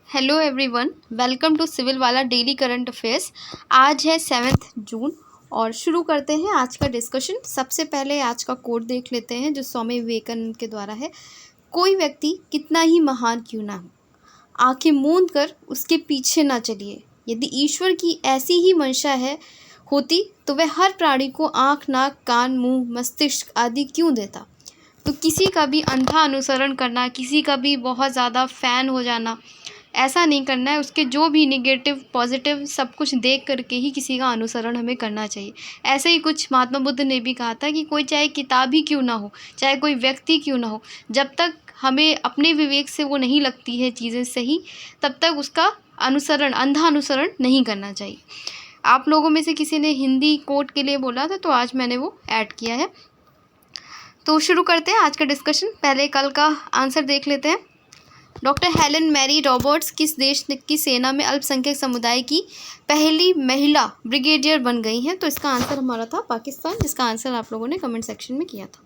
Hello everyone, welcome to civil वाला daily current affairs. आज है 7 जून और शुरू करते हैं आज का डिस्कशन। सबसे पहले आज का कोट देख लेते हैं जो स्वामी विवेकानंद के द्वारा है। कोई व्यक्ति कितना ही महान क्यों ना हो, आंखें मूंद कर उसके पीछे ना चलिए। यदि ईश्वर की ऐसी ही मंशा होती तो वह हर प्राणी को आँख, नाक, कान, मुँह, मस्तिष्क आदि क्यों देता। तो किसी का भी अंधा अनुसरण करना, किसी का भी बहुत ज़्यादा फ़ैन हो जाना, ऐसा नहीं करना है। उसके जो भी निगेटिव पॉजिटिव सब कुछ देख करके ही किसी का अनुसरण हमें करना चाहिए। ऐसे ही कुछ महात्मा बुद्ध ने भी कहा था कि कोई चाहे किताब ही क्यों ना हो, चाहे कोई व्यक्ति क्यों ना हो, जब तक हमें अपने विवेक से वो नहीं लगती है चीज़ें सही, तब तक उसका अनुसरण, अंधा अनुसरण नहीं करना चाहिए। आप लोगों में से किसी ने हिंदी कोट के लिए बोला था तो आज मैंने वो ऐड किया है। तो शुरू करते हैं आज का डिस्कशन। पहले कल का आंसर देख लेते हैं। डॉक्टर हेलन मैरी रॉबर्ट्स किस देश की सेना में अल्पसंख्यक समुदाय की पहली महिला ब्रिगेडियर बन गई हैं? तो इसका आंसर हमारा था पाकिस्तान, जिसका आंसर आप लोगों ने कमेंट सेक्शन में किया था।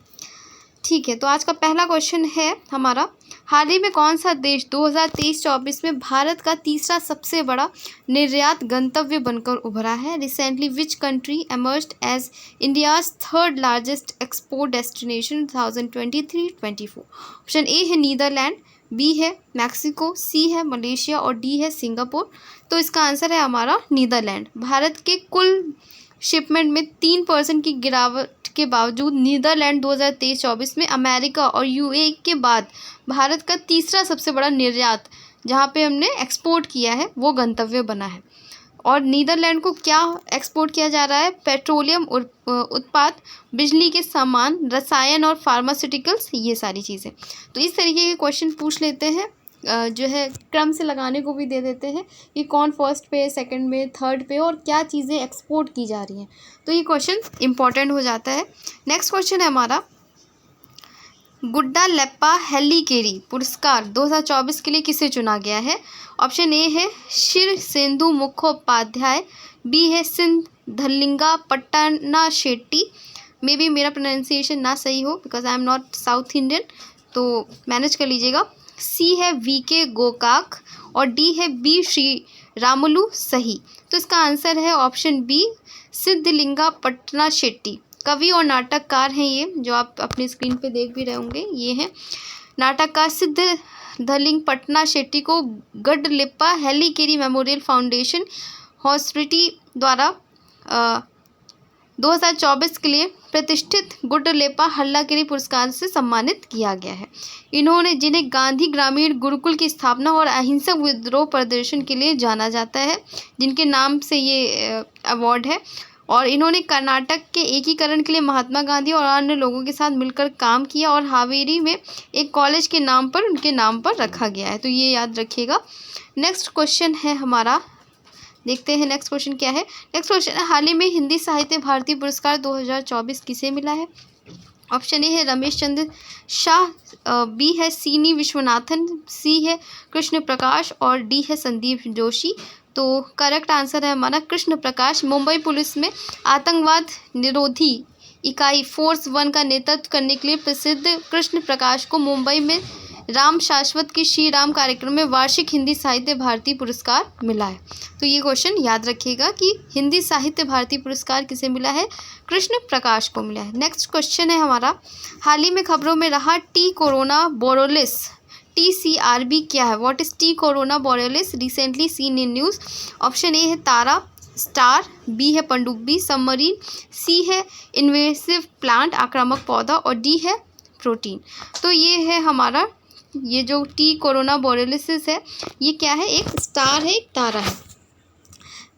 ठीक है, तो आज का पहला क्वेश्चन है हमारा, हाल ही में कौन सा देश 2023-24 में भारत का तीसरा सबसे बड़ा निर्यात गंतव्य बनकर उभरा है? Recently which country emerged as India's third largest export destination 2023-24? Option A है नीदरलैंड, बी है मैक्सिको, सी है मलेशिया और डी है सिंगापुर। तो इसका आंसर है हमारा नीदरलैंड। भारत के कुल शिपमेंट में 3% की गिरावट के बावजूद नीदरलैंड 2023-24 में अमेरिका और यूएई के बाद भारत का तीसरा सबसे बड़ा निर्यात, जहां पे हमने एक्सपोर्ट किया है, वो गंतव्य बना है। और नीदरलैंड को क्या एक्सपोर्ट किया जा रहा है? पेट्रोलियम उत्पाद, बिजली के सामान, रसायन और फार्मास्यूटिकल्स, ये सारी चीज़ें। तो इस तरीके के क्वेश्चन पूछ लेते हैं, जो है क्रम से लगाने को भी दे देते हैं कि कौन फर्स्ट पे, सेकंड में, थर्ड पे और क्या चीज़ें एक्सपोर्ट की जा रही हैं। तो ये क्वेश्चन इंपॉर्टेंट हो जाता है। नेक्स्ट क्वेश्चन है हमारा, गुड्डालेप्पा हेलीकेरी पुरस्कार 2024 के लिए किसे चुना गया है? ऑप्शन ए है शीर्षेंदु मुखोपाध्याय, बी है सिद्धलिंगा पट्टाना शेट्टी, मे बी मेरा प्रोनाउंसिएशन ना सही हो because I am not south Indian, तो मैनेज कर लीजिएगा। सी है वीके गोकाक और डी है बी श्री रामुलु सही। तो इसका आंसर है ऑप्शन बी सिद्धलिंगा पट्टना शेट्टी। कवि और नाटककार हैं ये, जो आप अपनी स्क्रीन पे देख भी रहे होंगे। ये हैं नाटककार सिद्धलिंग पट्टना शेट्टी को गुड्डालेप्पा हेलीकेरी मेमोरियल फाउंडेशन हॉस्पिटैलिटी द्वारा 2024 के लिए प्रतिष्ठित गुड्डालेप्पा हेलीकेरी पुरस्कार से सम्मानित किया गया है। इन्होंने, जिन्हें गांधी ग्रामीण गुरुकुल की स्थापना और अहिंसक विद्रोह प्रदर्शन के लिए जाना जाता है, जिनके नाम से ये अवार्ड है, और इन्होंने कर्नाटक के एकीकरण के लिए महात्मा गांधी और अन्य लोगों के साथ मिलकर काम किया और हावेरी में एक कॉलेज के नाम पर, उनके नाम पर रखा गया है। तो ये याद रखिएगा। नेक्स्ट क्वेश्चन है हमारा, देखते हैं नेक्स्ट क्वेश्चन क्या है। नेक्स्ट क्वेश्चन है, हाल ही में हिंदी साहित्य भारती पुरस्कार 2024 किसे मिला है? ऑप्शन ए है रमेश चंद्र शाह, बी है सीनी विश्वनाथन, सी है कृष्ण प्रकाश और डी है संदीप जोशी। तो करेक्ट आंसर है हमारा कृष्ण प्रकाश। मुंबई पुलिस में आतंकवाद निरोधी इकाई फोर्स 1 का नेतृत्व करने के लिए प्रसिद्ध कृष्ण प्रकाश को मुंबई में राम शाश्वत की श्री राम कार्यक्रम में वार्षिक हिंदी साहित्य भारती पुरस्कार मिला है। तो ये क्वेश्चन याद रखिएगा कि हिंदी साहित्य भारती पुरस्कार किसे मिला है? कृष्ण प्रकाश को मिला है। नेक्स्ट क्वेश्चन है हमारा, हाल ही में खबरों में रहा टी कोरोना बोरोलिस TCRB क्या है? What is T corona borealis recently seen in news? Option A है तारा स्टार, बी है पनडुब्बी सबमरीन, सी है इन्वेसिव प्लांट आक्रामक पौधा और डी है प्रोटीन। तो ये है हमारा, ये जो टी कोरोना बोरोलिसिस है, ये क्या है? एक स्टार है, एक तारा है।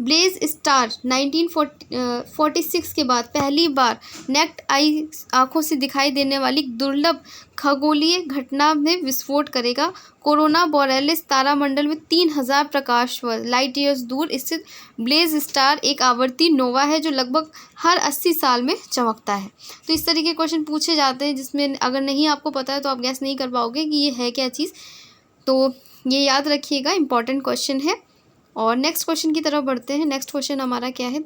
ब्लेज स्टार 1946 के बाद पहली बार नेक्ड आई आँखों से दिखाई देने वाली दुर्लभ खगोलीय घटना में विस्फोट करेगा। कोरोना बोरेलिस तारामंडल में 3000 प्रकाश वर्ष लाइट ईयर्स दूर स्थित ब्लेज स्टार एक आवर्ती नोवा है जो लगभग हर 80 साल में चमकता है। तो इस तरीके के क्वेश्चन पूछे जाते हैं जिसमें अगर नहीं आपको पता है तो आप गैस नहीं कर पाओगे कि ये है क्या चीज़। तो ये याद रखिएगा, इंपॉर्टेंट क्वेश्चन है। और नेक्स्ट क्वेश्चन की तरफ बढ़ते हैं। नेक्स्ट क्वेश्चन हमारा क्या है?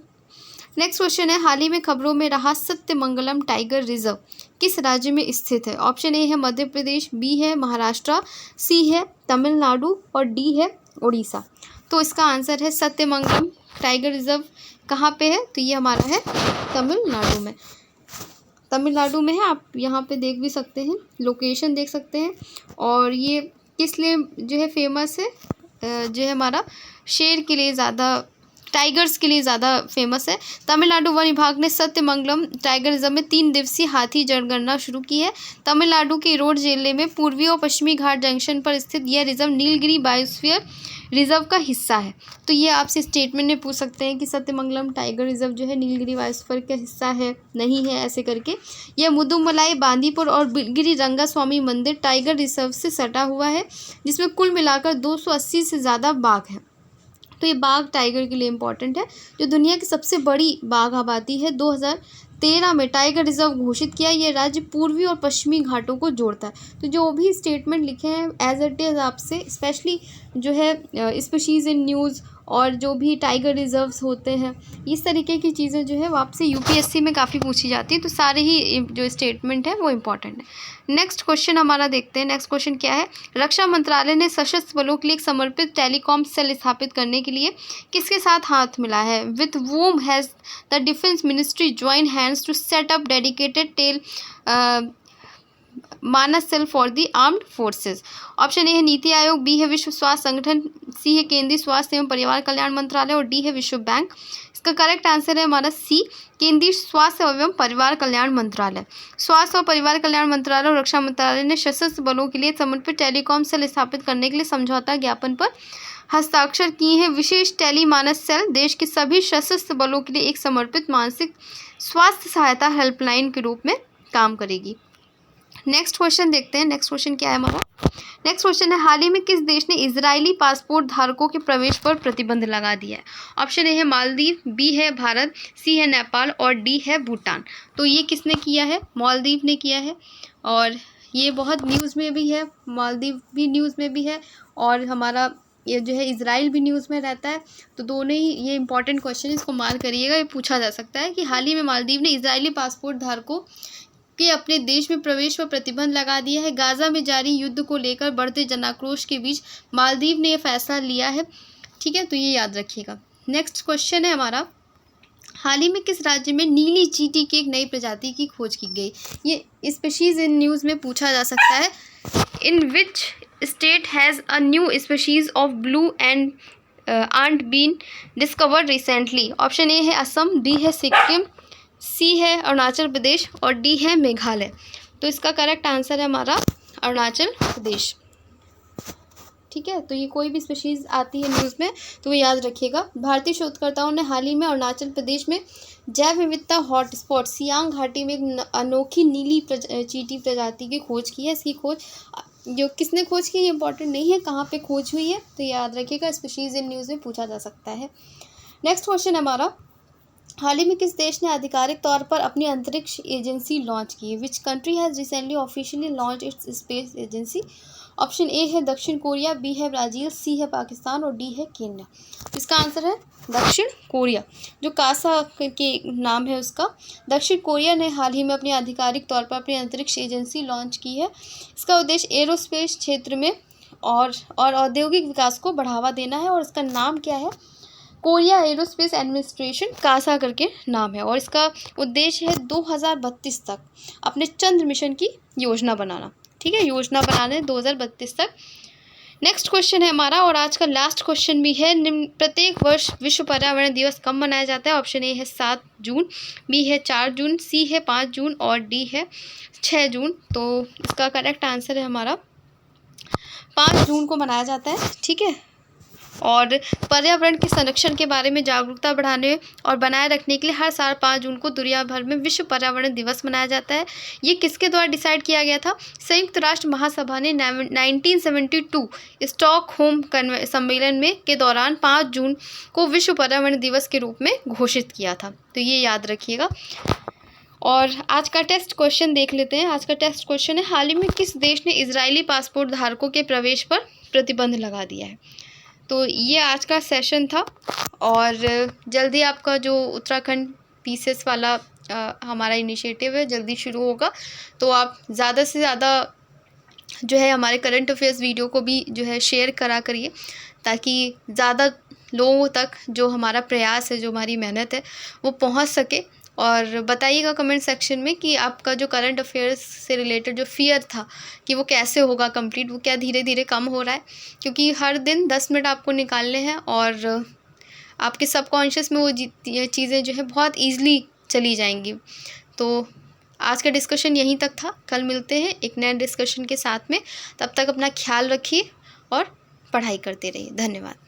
नेक्स्ट क्वेश्चन है, हाल ही में खबरों में रहा सत्यमंगलम टाइगर रिजर्व किस राज्य में स्थित है? ऑप्शन ए है मध्य प्रदेश, बी है महाराष्ट्र, सी है तमिलनाडु और डी है उड़ीसा। तो इसका आंसर है सत्यमंगलम टाइगर रिजर्व कहाँ पे है, तो ये हमारा है तमिलनाडु में। तमिलनाडु में है, आप यहाँ पे देख भी सकते हैं, लोकेशन देख सकते हैं। और ये किस लिए जो है फेमस है, जो है हमारा शेर के लिए ज़्यादा, टाइगर्स के लिए ज़्यादा फेमस है। तमिलनाडु वन विभाग ने सत्यमंगलम टाइगर रिजर्व में 3 दिवसीय हाथी जनगणना शुरू की है। तमिलनाडु के ईरोड जिले में पूर्वी और पश्चिमी घाट जंक्शन पर स्थित यह रिजर्व नीलगिरी बायोस्फीयर रिजर्व का हिस्सा है। तो ये आपसे स्टेटमेंट में पूछ सकते हैं कि सत्यमंगलम टाइगर रिजर्व जो है नीलगिरी बायोस्फीयर का हिस्सा है, नहीं है, ऐसे करके। यह मुदुमलाई, बांदीपुर और बिलगिरी रंगास्वामी मंदिर टाइगर रिजर्व से सटा हुआ है, जिसमें कुल मिलाकर 280 से ज़्यादा बाघ हैं। तो ये बाघ टाइगर के लिए इम्पॉर्टेंट है। जो दुनिया की सबसे बड़ी बाघ आबादी है, 2013 में टाइगर रिजर्व घोषित किया। ये राज्य पूर्वी और पश्चिमी घाटों को जोड़ता है। तो जो भी स्टेटमेंट लिखे हैं एज इट इज़ आपसे, स्पेशली जो है स्पीशीज़ इन न्यूज़ और जो भी टाइगर रिजर्व्स होते हैं, इस तरीके की चीज़ें जो है वो आपसे यूपीएससी में काफ़ी पूछी जाती है। तो सारे ही जो स्टेटमेंट है वो इम्पॉर्टेंट है। नेक्स्ट क्वेश्चन हमारा देखते हैं। नेक्स्ट क्वेश्चन क्या है, रक्षा मंत्रालय ने सशस्त्र बलों के लिए एक समर्पित टेलीकॉम सेल स्थापित करने के लिए किसके साथ हाथ मिला है। With whom has the defence ministry joined hands to set up dedicated tele Manas cell for the armed forces. Option A है नीति आयोग, बी है विश्व स्वास्थ्य संगठन, सी है केंद्रीय स्वास्थ्य एवं परिवार कल्याण मंत्रालय और डी है विश्व बैंक। इसका करेक्ट आंसर है हमारा सी, केंद्रीय स्वास्थ्य एवं परिवार कल्याण मंत्रालय। स्वास्थ्य और परिवार कल्याण मंत्रालय और रक्षा मंत्रालय ने सशस्त्र बलों के लिए समर्पित टेलीकॉम सेल स्थापित करने के लिए समझौता ज्ञापन पर हस्ताक्षर किए हैं। विशेष टेली मानस सेल देश के सभी सशस्त्र बलों के लिए एक समर्पित मानसिक स्वास्थ्य सहायता हेल्पलाइन के रूप में काम करेगी। नेक्स्ट क्वेश्चन देखते हैं। नेक्स्ट क्वेश्चन क्या है हमारा, नेक्स्ट क्वेश्चन है, हाल ही में किस देश ने इजरायली पासपोर्ट धारकों के प्रवेश पर प्रतिबंध लगा दिया है। ऑप्शन ए है मालदीव, बी है भारत, सी है नेपाल और डी है भूटान। तो ये किसने किया है, मालदीव ने किया है। और ये बहुत न्यूज़ में भी है, मालदीव भी न्यूज़ में भी है और हमारा ये जो है इजराइल भी न्यूज़ में रहता है। तो दोनों ही ये इंपॉर्टेंट क्वेश्चन, इसको मार्क करिएगा। ये पूछा जा सकता है कि हाल ही में मालदीव ने इजरायली पासपोर्ट धारकों के अपने देश में प्रवेश पर प्रतिबंध लगा दिया है। गाजा में जारी युद्ध को लेकर बढ़ते जनाक्रोश के बीच मालदीव ने यह फैसला लिया है। ठीक है, तो ये याद रखिएगा। नेक्स्ट क्वेश्चन है हमारा, हाल ही में किस राज्य में नीली चींटी की एक नई प्रजाति की खोज की गई। ये स्पीशीज़ इन न्यूज़ में पूछा जा सकता है। In which state has a new species of blue and ant been discovered recently. Option A है असम, डी है सिक्किम, सी है अरुणाचल प्रदेश और डी है मेघालय। तो इसका करेक्ट आंसर है हमारा अरुणाचल प्रदेश। ठीक है, तो ये कोई भी स्पीशीज़ आती है न्यूज़ में तो वो याद रखिएगा। भारतीय शोधकर्ताओं ने हाल ही में अरुणाचल प्रदेश में जैव विविधता हॉटस्पॉट सियांग घाटी में एक अनोखी नीली चींटी प्रजाति की खोज की है। इसकी खोज जो किसने खोज की, ये इंपॉर्टेंट नहीं है, कहाँ पे खोज हुई है, तो याद रखिएगा। स्पीशीज़ इन न्यूज़ में पूछा जा सकता है। नेक्स्ट क्वेश्चन हमारा, हाल ही में किस देश ने आधिकारिक तौर पर अपनी अंतरिक्ष एजेंसी लॉन्च की है। Which country has recently officially launch its space agency. Option A है दक्षिण कोरिया, बी है ब्राज़ील, सी है पाकिस्तान और डी है केन्या। इसका आंसर है दक्षिण कोरिया, जो कासा के नाम है उसका। दक्षिण कोरिया ने हाल ही में अपनी आधिकारिक तौर पर अपनी अंतरिक्ष एजेंसी लॉन्च की है। इसका उद्देश्य एरोस्पेस क्षेत्र में और औद्योगिक विकास को बढ़ावा देना है और इसका नाम क्या है, कोरिया एरोस्पेस एडमिनिस्ट्रेशन, कासा करके नाम है। और इसका उद्देश्य है 2032 तक अपने चंद्र मिशन की योजना बनाना। ठीक है, योजना बनाने 2032 तक। नेक्स्ट क्वेश्चन है हमारा और आज का लास्ट क्वेश्चन भी है, प्रत्येक वर्ष विश्व पर्यावरण दिवस कब मनाया जाता है। ऑप्शन ए है 7 जून, बी है 4 जून, सी है 5 जून और डी है 6 जून। तो इसका करेक्ट आंसर है हमारा 5 जून को मनाया जाता है। ठीक है, और पर्यावरण के संरक्षण के बारे में जागरूकता बढ़ाने और बनाए रखने के लिए हर साल 5 जून को दुनिया भर में विश्व पर्यावरण दिवस मनाया जाता है। ये किसके द्वारा डिसाइड किया गया था, संयुक्त राष्ट्र महासभा ने 1972 स्टॉकहोम सम्मेलन में के दौरान 5 जून को विश्व पर्यावरण दिवस के रूप में घोषित किया था। तो ये याद रखिएगा। और आज का टेस्ट क्वेश्चन देख लेते हैं। आज का टेस्ट क्वेश्चन है, हाल ही में किस देश ने इजरायली पासपोर्ट धारकों के प्रवेश पर प्रतिबंध लगा दिया है। तो ये आज का सेशन था और जल्दी आपका जो उत्तराखंड पीसेस वाला हमारा इनिशिएटिव है जल्दी शुरू होगा। तो आप ज़्यादा से ज़्यादा जो है हमारे करंट अफेयर्स वीडियो को भी जो है शेयर करा करिए, ताकि ज़्यादा लोगों तक जो हमारा प्रयास है, जो हमारी मेहनत है, वो पहुंच सके। और बताइएगा कमेंट सेक्शन में कि आपका जो करंट अफेयर्स से रिलेटेड जो फ़ियर था कि वो कैसे होगा कंप्लीट, वो क्या धीरे धीरे कम हो रहा है। क्योंकि हर दिन 10 मिनट आपको निकालने हैं और आपके सबकॉन्शियस में वो ये चीज़ें जो है बहुत ईज़िली चली जाएंगी। तो आज का डिस्कशन यहीं तक था। कल मिलते हैं एक नए डिस्कशन के साथ में। तब तक अपना ख्याल रखिए और पढ़ाई करते रहिए। धन्यवाद।